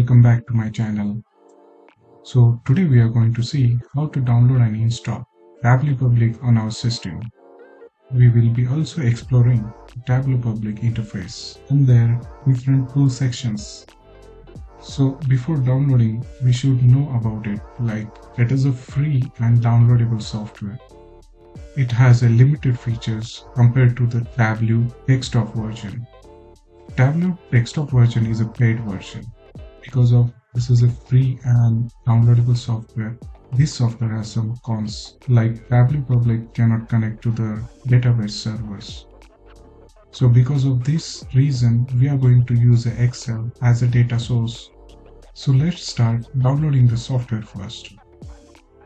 welcome back to my channel. So today we are going to see how to download and install Tableau Public on our system. We will be also exploring Tableau Public interface and their different tool sections. So before downloading, we should know about it, like it is a free and downloadable software. It has a limited features compared to the Tableau desktop version. Tableau desktop version is a paid version. Because of this is a free and downloadable software, this software has some cons, like Tableau Public cannot connect to the database servers. So because of this reason, we are going to use Excel as a data source. So let's start downloading the software first.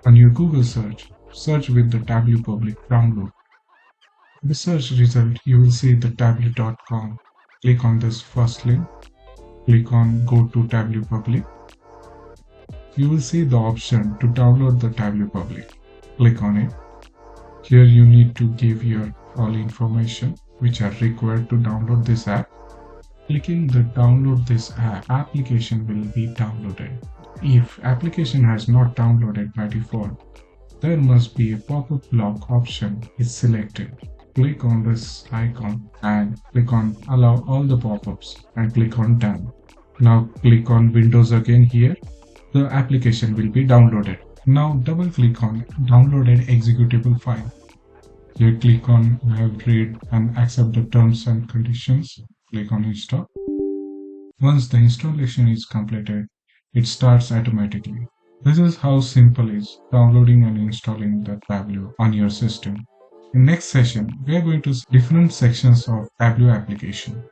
On your Google search with the Tableau Public download. In the search result, you will see the tableau.com. Click on this first link. Click on Go to Tableau Public. You will see the option to download the Tableau Public. Click on it. Here you need to give your all information which are required to download this app. Clicking the download this app, application will be downloaded. If application has not downloaded by default, there must be a pop-up block option is selected. Click on this icon and click on allow all the pop-ups and click on done. Now click on Windows again here. The application will be downloaded. Now double click on downloaded executable file. Here click on have read and accept the terms and conditions. Click on install. Once the installation is completed, it starts automatically. This is how simple is downloading and installing the Tableau on your system. In next session, we are going to see different sections of Tableau application.